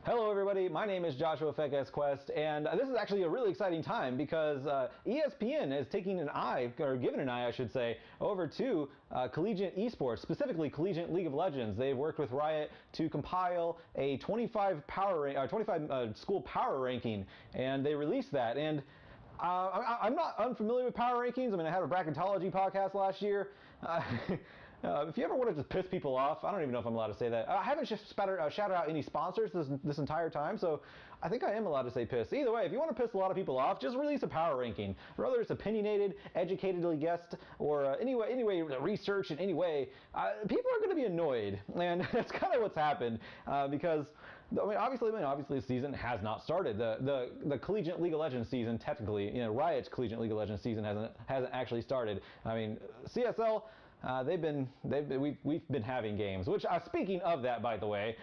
Hello everybody, my name is Joshua pheqes Quest, and this is actually a really exciting time because ESPN is taking an eye, or giving an eye I should say, over to Collegiate Esports, specifically Collegiate League of Legends. They've worked with Riot to compile a 25 school power ranking, and they released that. And I'm not unfamiliar with power rankings. I mean, I had a bracketology podcast last year. If you ever wanted to piss people off, I don't even know if I'm allowed to say that. I haven't shouted out any sponsors this entire time, so I think I am allowed to say piss. Either way, if you want to piss a lot of people off, just release a power ranking. Whether it's opinionated, educatedly guessed, or anyway research in any way, people are going to be annoyed, and that's kind of what's happened because. I mean, obviously, the season has not started. The Collegiate League of Legends season, technically, Riot's Collegiate League of Legends season hasn't actually started. I mean, CSL. We've been having games. Which, speaking of that, by the way,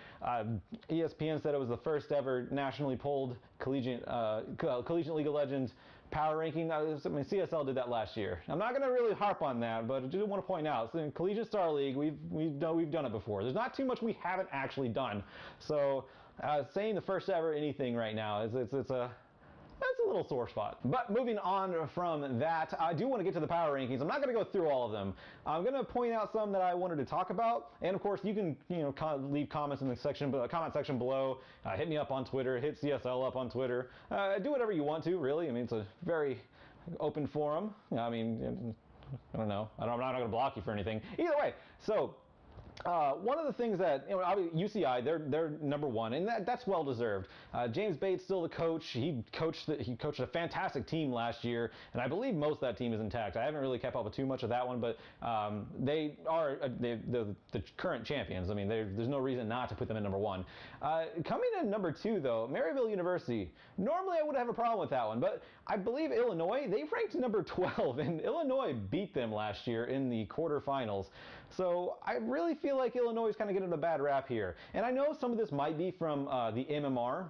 ESPN said it was the first ever nationally polled Collegiate League of Legends power ranking. I mean, CSL did that last year. I'm not going to really harp on that, but I do want to point out, so in Collegiate Star League, we've done it before. There's not too much we haven't actually done. So saying the first ever anything right now that's a little sore spot. But moving on from that, I do want to get to the power rankings. I'm not going to go through all of them. I'm going to point out some that I wanted to talk about, and of course you can leave comments in the comment section below. Hit me up on Twitter. Hit CSL up on Twitter. Do whatever you want to. Really, I mean, it's a very open forum. I mean, I don't know. I'm not going to block you for anything. Either way, so. One of the things that UCI, they're number one, and that's well deserved. James Bates still the coach. He coached a fantastic team last year, and I believe most of that team is intact. I haven't really kept up with too much of that one, but they are the current champions. I mean, there's no reason not to put them in number one. Coming in number two, though, Maryville University. Normally, I would have a problem with that one, but I believe Illinois, they ranked number 12, and Illinois beat them last year in the quarterfinals. So I really feel like Illinois is kind of getting a bad rap here. And I know some of this might be from the MMR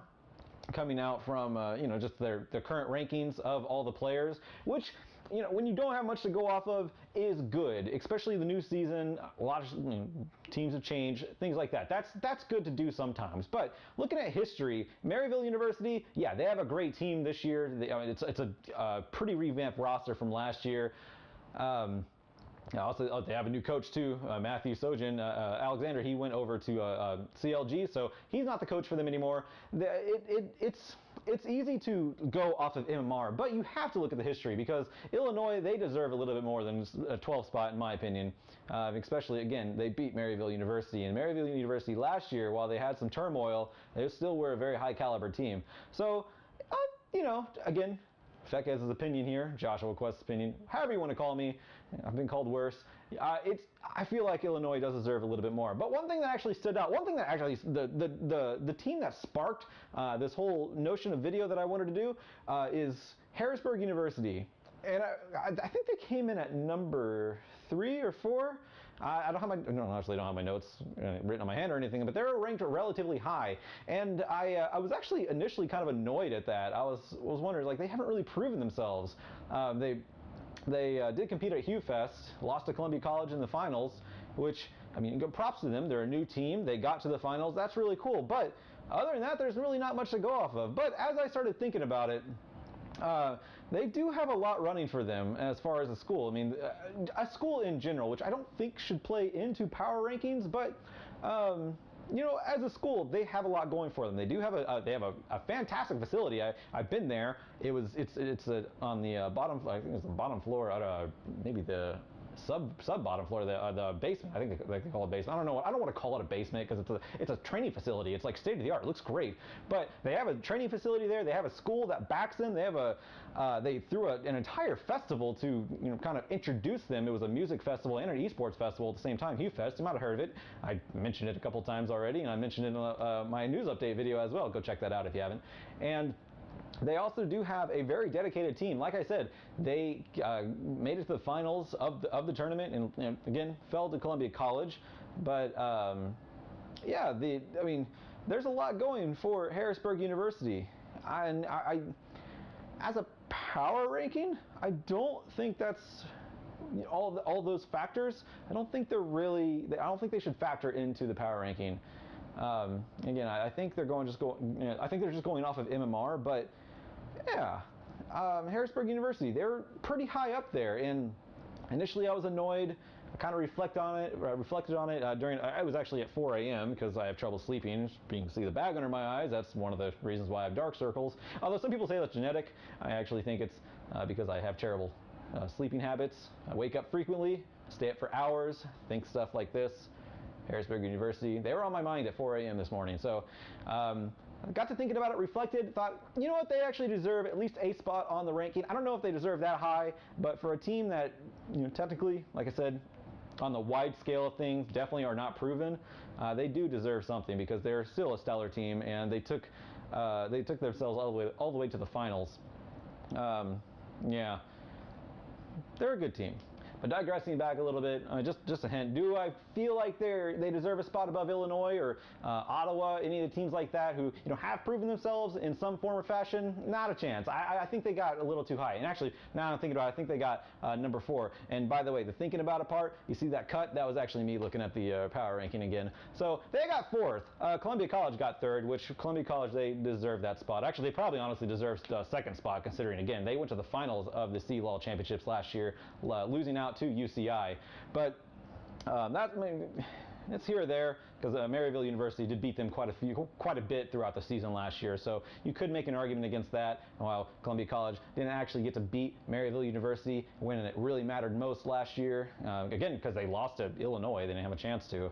coming out from, just their current rankings of all the players, which, when you don't have much to go off of, is good, especially the new season. A lot of teams have changed, things like that. That's good to do sometimes. But looking at history, Maryville University, yeah, they have a great team this year. It's a pretty revamped roster from last year. Also, they have a new coach too, Matthew Sojin. Alexander, he went over to CLG, so he's not the coach for them anymore. It's easy to go off of MMR, but you have to look at the history because Illinois, they deserve a little bit more than a 12 spot in my opinion. Especially, again, they beat Maryville University, and Maryville University last year, while they had some turmoil, they still were a very high caliber team. So, again, pheqes' opinion here, Joshua Quest's opinion, however you want to call me. I've been called worse. I feel like Illinois does deserve a little bit more. But one thing that actually stood out, the team that sparked this whole notion of video that I wanted to do is Harrisburg University. And I think they came in at number 3 or 4. I don't have my notes written on my hand or anything, but they're ranked relatively high. And I was actually initially kind of annoyed at that. I was wondering, like, they haven't really proven themselves. They did compete at Hugh Fest, lost to Columbia College in the finals, which, I mean, props to them. They're a new team. They got to the finals. That's really cool. But other than that, there's really not much to go off of. But as I started thinking about it, they do have a lot running for them as far as a school. I mean, a school in general, which I don't think should play into power rankings, but as a school, they have a lot going for them. They do have a fantastic facility. I've been there. It's on the bottom. I think it's the bottom floor. Maybe the sub bottom floor, the basement. I think they call it basement. I don't know. I don't want to call it a basement because it's a training facility. It's like state of the art. It looks great. But they have a training facility there. They have a school that backs them. They have they threw an entire festival to kind of introduce them. It was a music festival and an esports festival at the same time. Hugh Fest. You might have heard of it. I mentioned it a couple times already, and I mentioned it in my news update video as well. Go check that out if you haven't. And they also do have a very dedicated team. Like I said, they made it to the finals of the tournament, and again fell to Columbia College. But I mean, there's a lot going for Harrisburg University. I as a power ranking, I don't think that's all those factors. I don't think they should factor into the power ranking. Again, I think they're I think they're just going off of MMR, but yeah, Harrisburg University, they're pretty high up there. And initially, I was annoyed. I kind of reflected on it during. I was actually at 4 a.m. because I have trouble sleeping. You can see the bag under my eyes. That's one of the reasons why I have dark circles. Although some people say that's genetic, I actually think it's because I have terrible sleeping habits. I wake up frequently, stay up for hours, think stuff like this. Harrisburg University, they were on my mind at 4 a.m. this morning. So I got to thinking about it, reflected, thought, you know what, they actually deserve at least a spot on the ranking. I don't know if they deserve that high, but for a team that, technically, like I said, on the wide scale of things, definitely are not proven, they do deserve something because they're still a stellar team, and they took themselves all the way to the finals. Yeah, they're a good team. But digressing back a little bit, just a hint, do I feel like they deserve a spot above Illinois or Ottawa, any of the teams like that who have proven themselves in some form or fashion? Not a chance. I think they got a little too high. And actually, now I'm thinking about it, I think they got number 4. And by the way, the thinking about it part, you see that cut? That was actually me looking at the power ranking again. So they got 4th. Columbia College got 3rd, which Columbia College, they deserve that spot. Actually, they probably honestly deserve the 2nd spot, considering, again, they went to the finals of the C-Law Championships last year, losing out to UCI. But it's here or there because Maryville University did beat them quite a bit throughout the season last year. So you could make an argument against that. While Columbia College didn't actually get to beat Maryville University when it really mattered most last year, again because they lost to Illinois, they didn't have a chance to.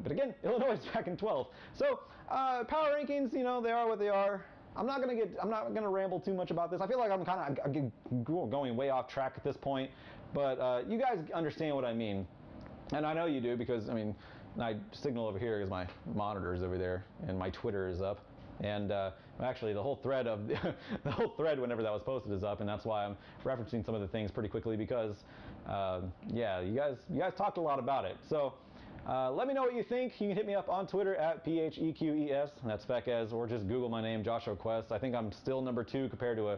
But again, Illinois is back in 12th. So power rankings, they are what they are. I'm not gonna ramble too much about this. I feel like I'm kind of going way off track at this point, but you guys understand what I mean, and I know you do because my signal over here is my monitor's over there, and my Twitter is up, and actually the whole thread of the whole thread whenever that was posted is up, and that's why I'm referencing some of the things pretty quickly because yeah, you guys talked a lot about it. So. Let me know what you think. You can hit me up on Twitter at pheqes, that's pheqes, or just Google my name, Joshua Quest. I think I'm still number 2 compared to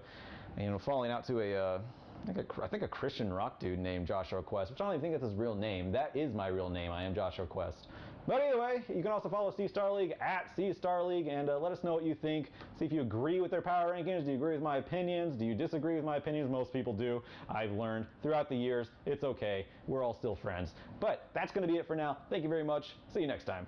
falling out to I think a Christian rock dude named Joshua Quest, which I don't even think that's his real name. That is my real name. I am Joshua Quest. But either way, you can also follow C Star League at C Star League, and let us know what you think. See if you agree with their power rankings. Do you agree with my opinions? Do you disagree with my opinions? Most people do. I've learned throughout the years. It's okay. We're all still friends. But that's going to be it for now. Thank you very much. See you next time.